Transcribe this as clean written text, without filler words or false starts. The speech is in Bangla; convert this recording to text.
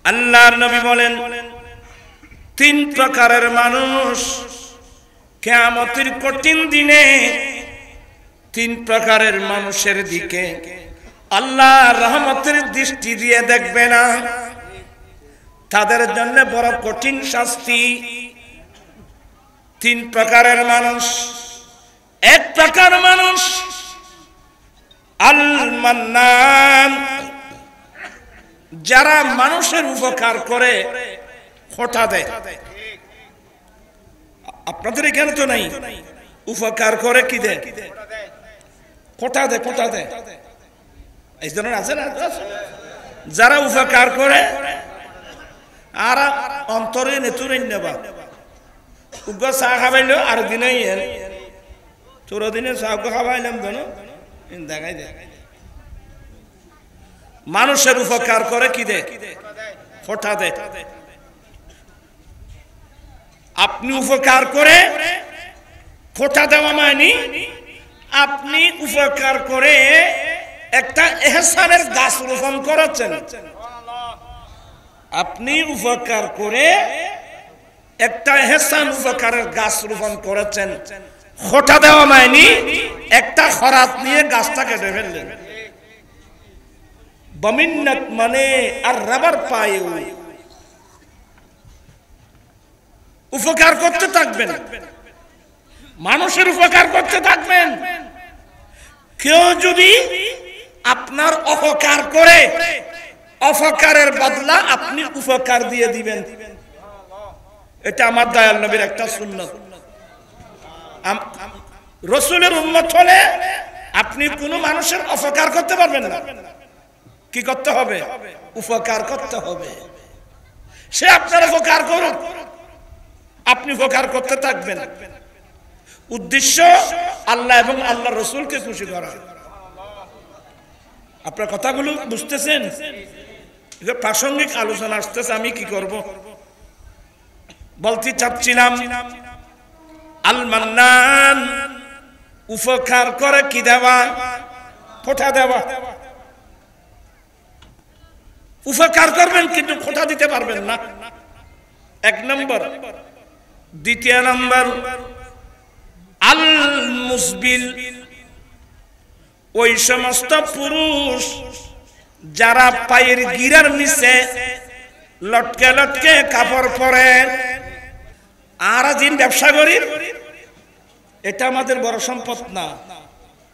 আল্লাহর নবী বলেন তিন প্রকারের মানুষ কিয়ামতের কঠিন দিনে তিন প্রকারের মানুষের দিকে আল্লাহ রহমতের দৃষ্টি দিয়ে দেখবে না, তাদের জন্য বড় কঠিন শাস্তি। তিন প্রকারের মানুষ। এক প্রকার মানুষ আল মান্নান, যারা মানুষের উপকার করে খোটা দেয়। আপনাদের এখানে তো নাই, উপকার করে কি দেয়? খোটা দেয়, খোটা দেয়। এই ধরনের আছে না যারা উপকার করে আর অন্তরে নেতুরে নেবা উগ্র চা খাবাইলো আর দিনে তোর দিনে চা খাবাইলাম জানো দেখাই দে। মানুষের উপকার করে কি দে? খোটা দেয়। আপনি উপকার করে খোটা দেওয়া মানে আপনি উপকার করে একটা ইহসানের গাছ রোপণ করেছেন। আপনি উপকার করে একটা ইহসান উপকারের গাছ রোপণ করেছেন। খোটা দেওয়া মানে একটা খরাত নিয়ে গাছটা কেটে ফেললেন। বমিন্নাত মানে আর রাবার পায়ে উপকার করতে থাকবেন, মানুষের উপকার করতে থাকবেন। কেউ যদি আপনার অপকার করে অপকারের বদলা আপনি উপকার দিয়ে দিবেন, এটা আমার দয়াল নবীর একটা সুন্নাত। রাসূলের উম্মত হলে আপনি কোনো মানুষের অপকার করতে পারবেন না। কি করতে হবে? উপকার করতে হবে। সে আপনার উপকার করুক, আপনি উপকার করতে থাকবেন। উদ্দেশ্য আল্লাহ এবং আল্লাহ রসুলকে খুশি করা। আপনার কথাগুলো বুঝতেছেন? প্রাসঙ্গিক আলোচনা আসতেছে, আমি কি করব বলতে চাচ্ছিলাম। আল মান্নান, উপকার করে কি দেওয়া? খোটা দেওয়া। উপকার করবেন কিন্তু খোটা দিতে পারবেন না, এক নম্বর। দ্বিতীয় নম্বর আল মুসবিল, ওই সমস্ত পুরুষ যারা পায়ের গিরার নিচে লটকে লটকে কাপড় পরে আর দিন ব্যবসা করি, এটা আমাদের বড় সম্পদ না।